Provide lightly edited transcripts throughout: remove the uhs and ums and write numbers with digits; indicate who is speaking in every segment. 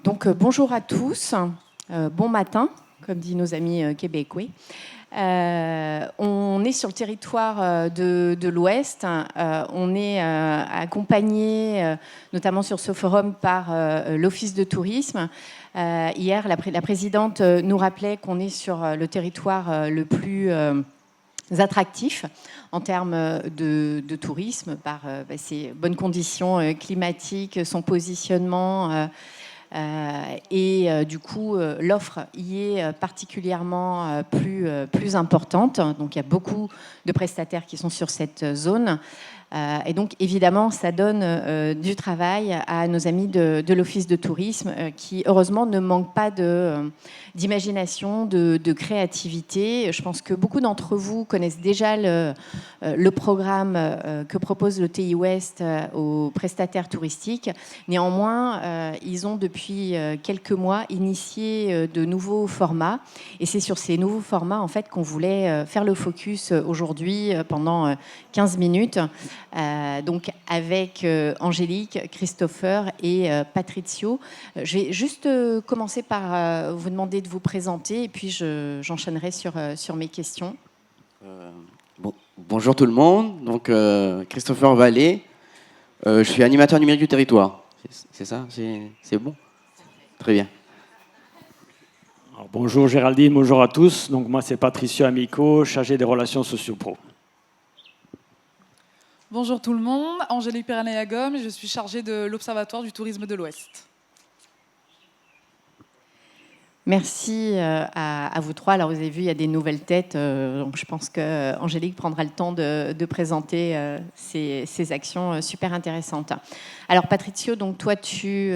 Speaker 1: Donc bonjour à tous, bon matin, comme disent nos amis québécois. On est sur le territoire de l'Ouest. On est accompagné, notamment sur ce forum, par l'Office de tourisme. Hier, la présidente nous rappelait qu'on est sur le territoire le plus attractif en termes de tourisme, par ses bonnes conditions climatiques, son positionnement. Du coup, l'offre y est particulièrement plus importante. Donc, il y a beaucoup de prestataires qui sont sur cette zone. Et donc, évidemment, ça donne du travail à nos amis de l'Office de tourisme qui, heureusement, ne manquent pas d'imagination, de créativité. Je pense que beaucoup d'entre vous connaissent déjà le programme que propose le TI West aux prestataires touristiques. Néanmoins, ils ont depuis quelques mois initié de nouveaux formats. Et c'est sur ces nouveaux formats, en fait, qu'on voulait faire le focus aujourd'hui pendant 15 minutes. Donc avec Angélique, Christopher et Patrizio. Je vais juste commencer par vous demander de vous présenter et puis j'enchaînerai sur mes questions.
Speaker 2: Bonjour tout le monde, donc Christopher Vallée, je suis animateur numérique du territoire. C'est ça? C'est bon? Très bien.
Speaker 3: Alors, bonjour Géraldine, bonjour à tous. Donc moi c'est Patricio Amico, chargé des relations socio-pro.
Speaker 4: Bonjour tout le monde, Angélique Pernet-Yagom, je suis chargée de l'Observatoire du tourisme de l'Ouest.
Speaker 1: Merci à vous trois. Alors vous avez vu, il y a des nouvelles têtes, donc je pense qu'Angélique prendra le temps de présenter ces actions super intéressantes. Alors Patrizio, donc toi tu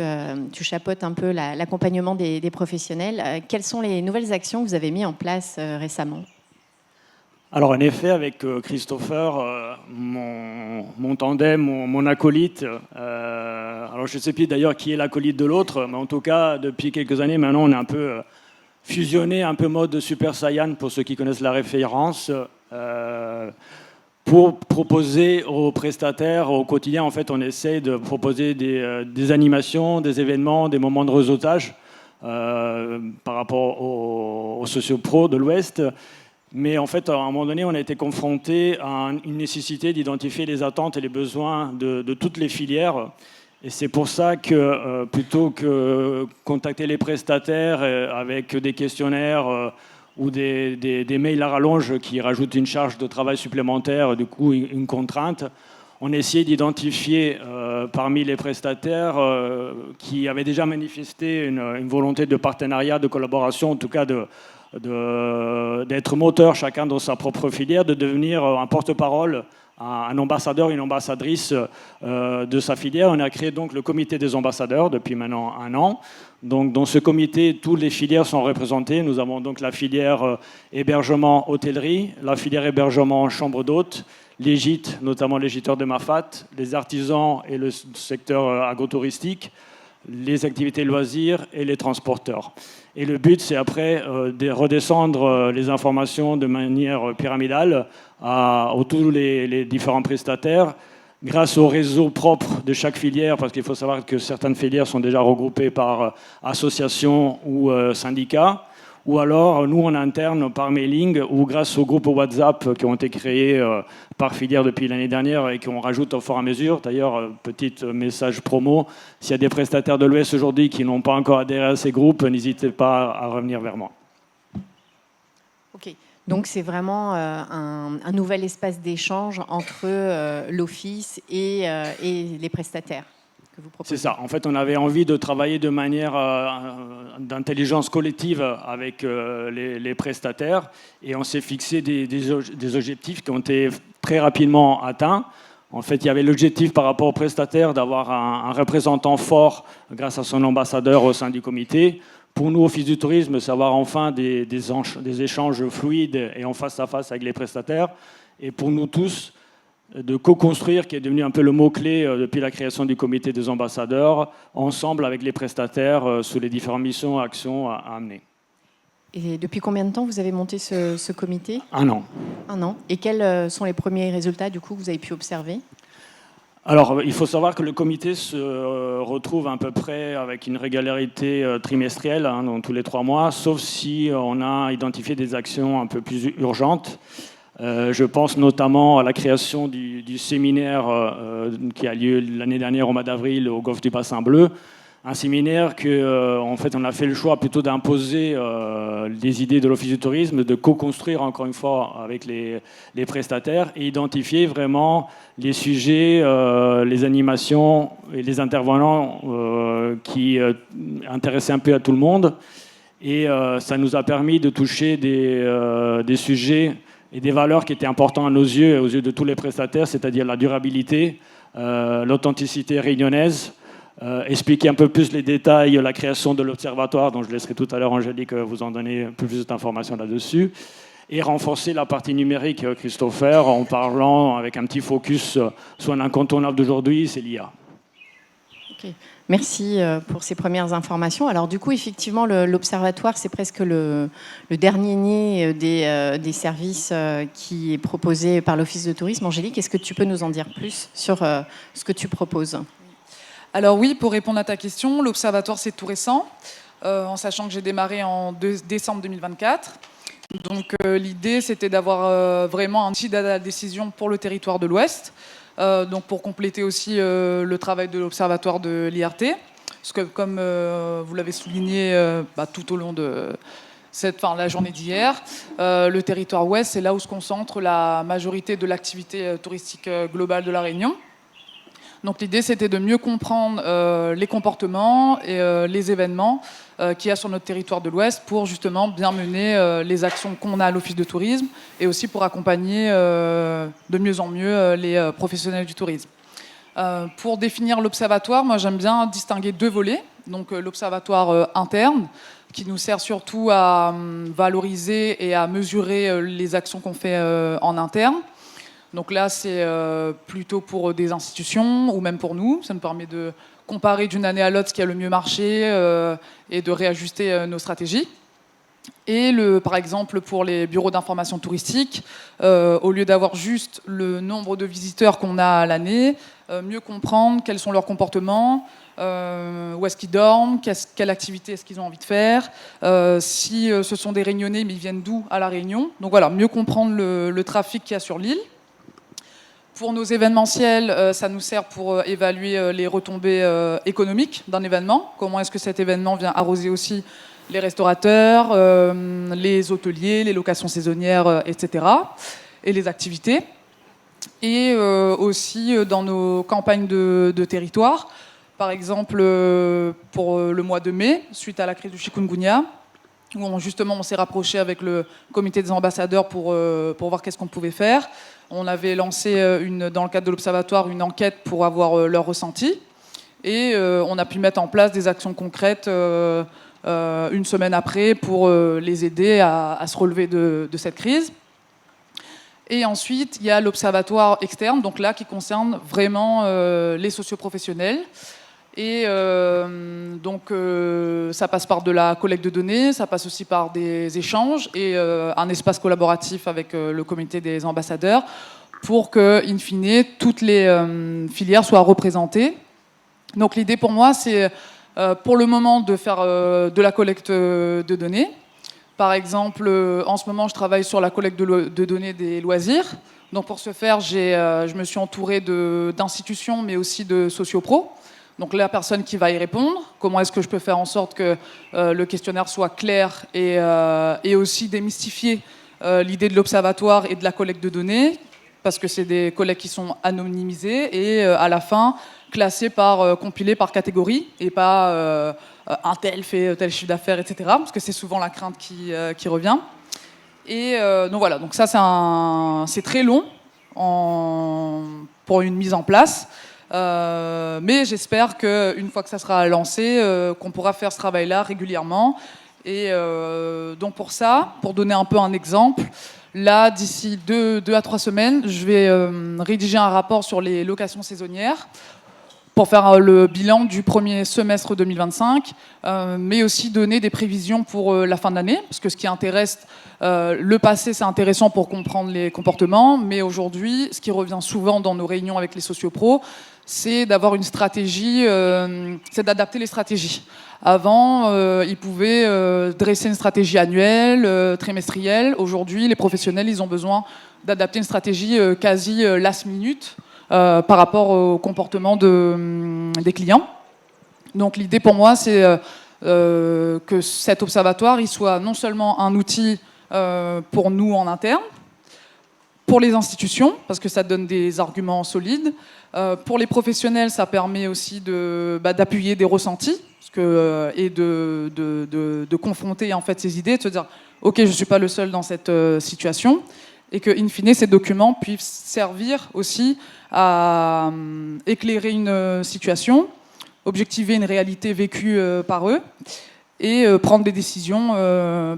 Speaker 1: chapeautes un peu l'accompagnement des professionnels. Quelles sont les nouvelles actions que vous avez mises en place récemment ?
Speaker 3: Alors en effet, avec Christopher, mon tandem, mon acolyte, alors je ne sais plus d'ailleurs qui est l'acolyte de l'autre, mais en tout cas, depuis quelques années, maintenant, on est un peu fusionné, un peu mode Super Saiyan, pour ceux qui connaissent la référence, pour proposer aux prestataires, au quotidien, en fait, on essaye de proposer des animations, des événements, des moments de réseautage par rapport aux sociopros de l'Ouest. Mais en fait, à un moment donné, on a été confronté à une nécessité d'identifier les attentes et les besoins de toutes les filières. Et c'est pour ça que plutôt que contacter les prestataires avec des questionnaires ou des mails à rallonge qui rajoutent une charge de travail supplémentaire, du coup une contrainte, on a essayé d'identifier parmi les prestataires qui avaient déjà manifesté une volonté de partenariat, de collaboration, en tout cas d'être moteur chacun dans sa propre filière, de devenir un porte-parole, un ambassadeur, une ambassadrice de sa filière. On a créé donc le comité des ambassadeurs depuis maintenant 1 an. Donc dans ce comité, toutes les filières sont représentées. Nous avons donc la filière hébergement hôtellerie, la filière hébergement chambre d'hôtes, les gîtes, notamment les gîteurs de Mafat, les artisans et le secteur agrotouristique, les activités loisirs et les transporteurs. Et le but, c'est après de redescendre les informations de manière pyramidale à tous les différents prestataires grâce au réseau propre de chaque filière, parce qu'il faut savoir que certaines filières sont déjà regroupées par associations ou syndicats, ou alors nous en interne par mailing ou grâce aux groupes WhatsApp qui ont été créés par filière depuis l'année dernière et qu'on rajoute au fur et à mesure. D'ailleurs, petit message promo, s'il y a des prestataires de l'Ouest aujourd'hui qui n'ont pas encore adhéré à ces groupes, n'hésitez pas à revenir vers moi.
Speaker 1: Ok, donc c'est vraiment un nouvel espace d'échange entre l'Office et les prestataires.
Speaker 3: C'est ça. En fait, on avait envie de travailler de manière d'intelligence collective avec les prestataires et on s'est fixé des objectifs qui ont été très rapidement atteints. En fait, il y avait l'objectif par rapport aux prestataires d'avoir un représentant fort grâce à son ambassadeur au sein du comité. Pour nous, Office du tourisme, c'est avoir enfin des échanges fluides et en face à face avec les prestataires. Et pour nous tous, de co-construire, qui est devenu un peu le mot-clé depuis la création du comité des ambassadeurs, ensemble avec les prestataires sous les différentes missions, actions à amener.
Speaker 1: Et depuis combien de temps vous avez monté ce comité ?
Speaker 3: 1 an.
Speaker 1: 1 an. Et quels sont les premiers résultats du coup que vous avez pu observer ?
Speaker 3: Alors, il faut savoir que le comité se retrouve à peu près avec une régularité trimestrielle, hein, donc tous les 3 mois, sauf si on a identifié des actions un peu plus urgentes. Je pense notamment à la création du séminaire qui a lieu l'année dernière au mois d'avril au golfe du Bassin Bleu. Un séminaire que, en fait, on a fait le choix plutôt d'imposer les idées de l'Office du tourisme, de co-construire encore une fois avec les prestataires et identifier vraiment les sujets, les animations et les intervenants qui intéressaient un peu à tout le monde. Et ça nous a permis de toucher des sujets et des valeurs qui étaient importantes à nos yeux et aux yeux de tous les prestataires, c'est-à-dire la durabilité, l'authenticité réunionnaise, expliquer un peu plus les détails, la création de l'observatoire, dont je laisserai tout à l'heure Angélique vous en donner un peu plus d'informations là-dessus, et renforcer la partie numérique, Christopher, en parlant avec un petit focus sur un incontournable d'aujourd'hui, c'est l'IA.
Speaker 1: Okay. Merci pour ces premières informations. Alors du coup, effectivement, l'Observatoire, c'est presque le dernier né des services qui est proposé par l'Office de tourisme. Angélique, est-ce que tu peux nous en dire plus sur ce que tu proposes ?
Speaker 4: Alors oui, pour répondre à ta question, l'Observatoire, c'est tout récent, en sachant que j'ai démarré en décembre 2024. Donc l'idée, c'était d'avoir vraiment un outil de la décision pour le territoire de l'Ouest, donc pour compléter aussi le travail de l'Observatoire de l'IRT, parce que comme vous l'avez souligné tout au long de la journée d'hier, le territoire Ouest, c'est là où se concentre la majorité de l'activité touristique globale de La Réunion. Donc l'idée, c'était de mieux comprendre les comportements et les événements qu'il y a sur notre territoire de l'Ouest pour justement bien mener les actions qu'on a à l'Office de tourisme et aussi pour accompagner de mieux en mieux les professionnels du tourisme. Pour définir l'observatoire, moi j'aime bien distinguer 2 volets. Donc l'observatoire interne, qui nous sert surtout à valoriser et à mesurer les actions qu'on fait en interne. Donc là, c'est plutôt pour des institutions ou même pour nous. Ça nous permet de comparer d'une année à l'autre ce qui a le mieux marché et de réajuster nos stratégies. Et par exemple, pour les bureaux d'information touristique, au lieu d'avoir juste le nombre de visiteurs qu'on a à l'année, mieux comprendre quels sont leurs comportements, où est-ce qu'ils dorment, quelle activité est-ce qu'ils ont envie de faire, si ce sont des Réunionnais, mais ils viennent d'où à La Réunion. Donc voilà, mieux comprendre le trafic qu'il y a sur l'île. Pour nos événementiels, ça nous sert pour évaluer les retombées économiques d'un événement. Comment est-ce que cet événement vient arroser aussi les restaurateurs, les hôteliers, les locations saisonnières, etc. et les activités. Et aussi dans nos campagnes de territoire. Par exemple, pour le mois de mai, suite à la crise du chikungunya, où on s'est rapproché avec le comité des ambassadeurs pour voir qu'est-ce qu'on pouvait faire. On avait lancé, dans le cadre de l'Observatoire, une enquête pour avoir leur ressenti. Et on a pu mettre en place des actions concrètes une semaine après pour les aider à se relever de cette crise. Et ensuite, il y a l'Observatoire externe, donc là, qui concerne vraiment les socioprofessionnels. Et donc, ça passe par de la collecte de données, ça passe aussi par des échanges et un espace collaboratif avec le comité des ambassadeurs pour que, in fine, toutes les filières soient représentées. Donc, l'idée pour moi, c'est pour le moment de faire de la collecte de données. Par exemple, en ce moment, je travaille sur la collecte de données des loisirs. Donc, pour ce faire, je me suis entourée d'institutions, mais aussi de sociopros. Donc la personne qui va y répondre, comment est-ce que je peux faire en sorte que le questionnaire soit clair et aussi démystifier l'idée de l'observatoire et de la collecte de données, parce que c'est des collectes qui sont anonymisées et à la fin classées compilées par catégorie et pas un tel fait tel chiffre d'affaires, etc. Parce que c'est souvent la crainte qui revient. Et donc voilà, donc ça c'est très long pour une mise en place. Mais j'espère qu'une fois que ça sera lancé, qu'on pourra faire ce travail-là régulièrement. Et donc pour ça, pour donner un peu un exemple, là, d'ici 2 à 3 semaines, je vais rédiger un rapport sur les locations saisonnières pour faire le bilan du premier semestre 2025, mais aussi donner des prévisions pour la fin de l'année, parce que ce qui intéresse, le passé c'est intéressant pour comprendre les comportements, mais aujourd'hui, ce qui revient souvent dans nos réunions avec les sociopros, c'est d'avoir une stratégie, c'est d'adapter les stratégies. Avant, ils pouvaient dresser une stratégie annuelle, trimestrielle. Aujourd'hui, les professionnels, ils ont besoin d'adapter une stratégie quasi last minute, par rapport au comportement des clients. Donc l'idée pour moi, c'est que cet observatoire il soit non seulement un outil pour nous en interne, pour les institutions, parce que ça donne des arguments solides, pour les professionnels, ça permet aussi d'appuyer des ressentis et de confronter en fait ces idées, de se dire « Ok, je ne suis pas le seul dans cette situation », et que, in fine, ces documents puissent servir aussi à éclairer une situation, objectiver une réalité vécue par eux et prendre des décisions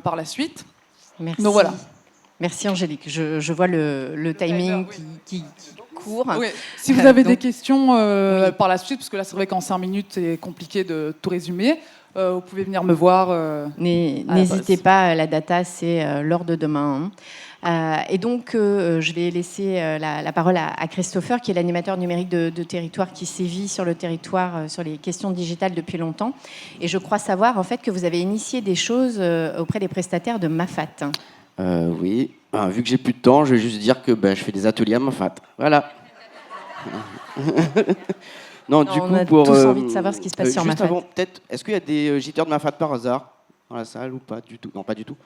Speaker 4: par la suite.
Speaker 1: Merci.
Speaker 4: Donc voilà.
Speaker 1: Merci Angélique. Je vois le timing qui court.
Speaker 4: Oui. Si vous avez
Speaker 1: Donc,
Speaker 4: des questions
Speaker 1: oui.
Speaker 4: par la suite, parce que là c'est vrai qu'en 5 minutes c'est compliqué de tout résumer, vous pouvez venir me voir.
Speaker 1: N'hésitez pas, la data c'est l'heure de demain. Et donc, je vais laisser la parole à Christopher, qui est l'animateur numérique de territoire qui sévit sur le territoire sur les questions digitales depuis longtemps. Et je crois savoir en fait que vous avez initié des choses auprès des prestataires de Mafat.
Speaker 2: Oui. Vu que j'ai plus de temps, je vais juste dire que je fais des ateliers à Mafat. Voilà. Non, du coup,
Speaker 1: on a tous envie de savoir ce qui se passe sur
Speaker 2: juste
Speaker 1: Mafat.
Speaker 2: avant, peut-être, est-ce qu'il y a des giteurs de Mafat par hasard dans la salle ou pas du tout? Non, pas du tout.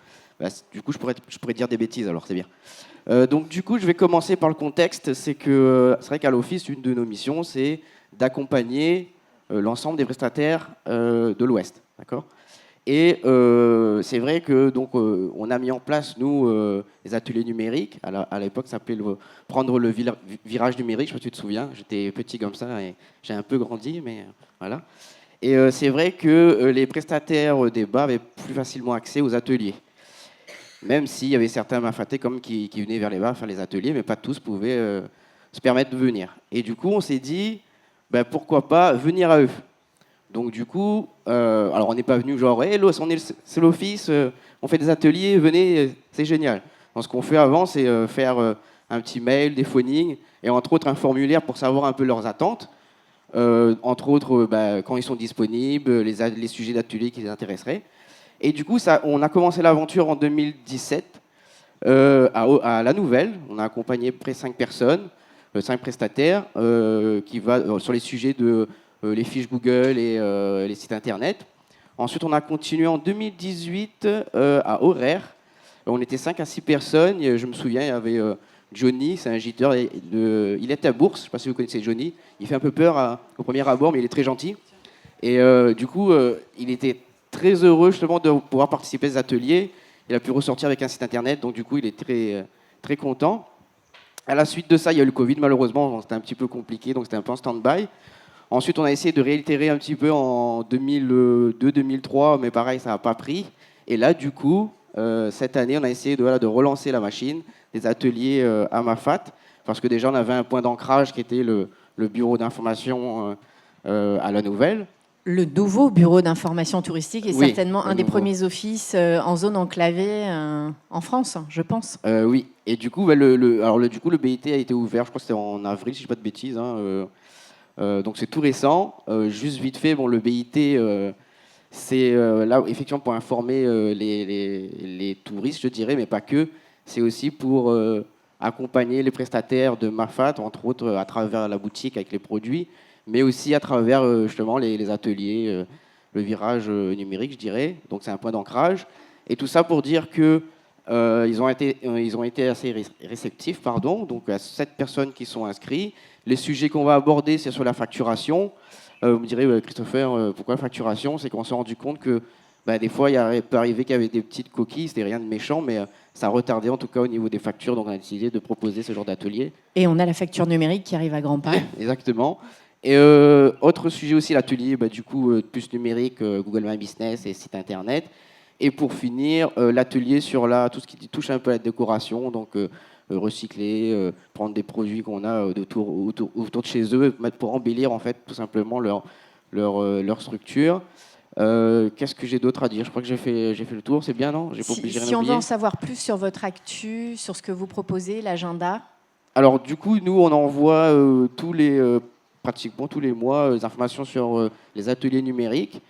Speaker 2: Du coup, je pourrais dire des bêtises, alors c'est bien. Donc, du coup, je vais commencer par le contexte. C'est vrai qu'à l'Office, une de nos missions, c'est d'accompagner l'ensemble des prestataires de l'Ouest. D'accord ? Et c'est vrai que donc on a mis en place nous les ateliers numériques. À l'époque, ça s'appelait prendre le virage numérique. Je sais pas si tu te souviens. J'étais petit comme ça et j'ai un peu grandi, mais voilà. Et c'est vrai que les prestataires des bas avaient plus facilement accès aux ateliers, même s'il y avait certains mafatés comme qui venaient vers les bas faire les ateliers, mais pas tous pouvaient se permettre de venir. Et du coup, on s'est dit pourquoi pas venir à eux. Donc du coup, alors on n'est pas venu genre, hey, c'est l'office, on fait des ateliers, venez, c'est génial. Donc, ce qu'on fait avant, c'est faire un petit mail, des phonings, et entre autres un formulaire pour savoir un peu leurs attentes, entre autres quand ils sont disponibles, les sujets d'atelier qui les intéresseraient. Et du coup, on a commencé l'aventure en 2017 à La Nouvelle. On a accompagné près de 5 personnes, 5 prestataires, qui va sur les sujets de les fiches Google et les sites internet. Ensuite, on a continué en 2018 à Horaire. On était 5 à 6 personnes. Je me souviens, il y avait Johnny, c'est un giteur. Il est à Bourse. Je ne sais pas si vous connaissez Johnny. Il fait un peu peur au premier abord, mais il est très gentil. Et du coup, il était très heureux justement de pouvoir participer à ces ateliers. Il a pu ressortir avec un site internet. Donc du coup, il est très, très content. À la suite de ça, il y a eu le Covid, malheureusement. C'était un petit peu compliqué, donc c'était un peu en stand-by. Ensuite, on a essayé de réitérer un petit peu en 2002-2003, mais pareil, ça n'a pas pris. Et là, du coup, cette année, on a essayé de relancer la machine, des ateliers à Mafat, parce que déjà, on avait un point d'ancrage qui était le bureau d'information à La Nouvelle.
Speaker 1: Le nouveau bureau d'information touristique est certainement un des
Speaker 2: nouveau.
Speaker 1: Premiers offices en zone enclavée en France, je pense.
Speaker 2: Oui, et du coup, le BIT a été ouvert, je crois que c'était en avril, si je ne dis pas de bêtises. Donc c'est tout récent. Juste vite fait, le BIT, c'est là effectivement pour informer les touristes, je dirais, mais pas que. C'est aussi pour accompagner les prestataires de Mafat, entre autres à travers la boutique avec les produits, mais aussi à travers justement les ateliers, le virage numérique, je dirais. Donc c'est un point d'ancrage. Et tout ça pour dire que ils ont été assez réceptifs, pardon. Donc, il y a 7 personnes qui sont inscrites. Les sujets qu'on va aborder, c'est sur la facturation. Vous me direz, Christopher, pourquoi la facturation? C'est qu'on s'est rendu compte que des fois, il peut arriver qu'il y avait des petites coquilles, c'était rien de méchant, mais ça retardait en tout cas au niveau des factures. Donc, on a décidé de proposer ce genre d'atelier.
Speaker 1: Et on a la facture numérique qui arrive à grands pas.
Speaker 2: Exactement. Et autre sujet aussi, l'atelier du coup, plus numérique, Google My Business et site internet. Et pour finir, l'atelier sur tout ce qui touche un peu à la décoration, donc recycler, prendre des produits qu'on a autour de chez eux pour embellir en fait tout simplement leur structure. Qu'est-ce que j'ai d'autre à dire? Je crois que j'ai fait le tour, c'est bien, non? J'ai pas obligé rien
Speaker 1: Si on veut
Speaker 2: oublier.
Speaker 1: en savoir plus sur votre actu, sur ce que vous proposez, l'agenda.
Speaker 2: Alors du coup, nous on envoie pratiquement tous les mois des informations sur les ateliers numériques.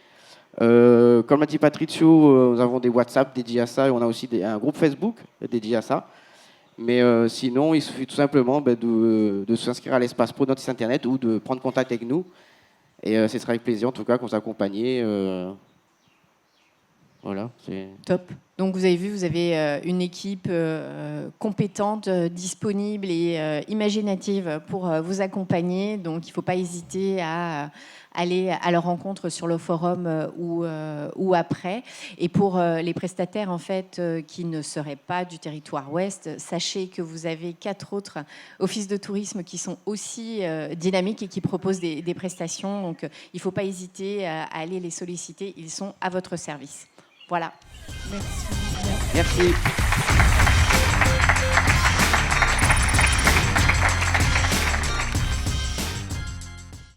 Speaker 2: Comme l'a dit Patricio, nous avons des WhatsApp dédiés à ça et on a aussi un groupe Facebook dédié à ça. Mais sinon, il suffit tout simplement de s'inscrire à l'espace pro de notre site internet ou de prendre contact avec nous. Et ce sera avec plaisir en tout cas qu'on s'accompagne. Voilà, c'est
Speaker 1: Top. Donc vous avez vu, vous avez une équipe compétente, disponible et imaginative pour vous accompagner. Donc il ne faut pas hésiter à aller à leur rencontre sur le forum ou après. Et pour les prestataires en fait qui ne seraient pas du territoire ouest, sachez que vous avez 4 autres offices de tourisme qui sont aussi dynamiques et qui proposent des prestations. Donc il ne faut pas hésiter à aller les solliciter. Ils sont à votre service. Voilà.
Speaker 4: Merci.
Speaker 2: Merci.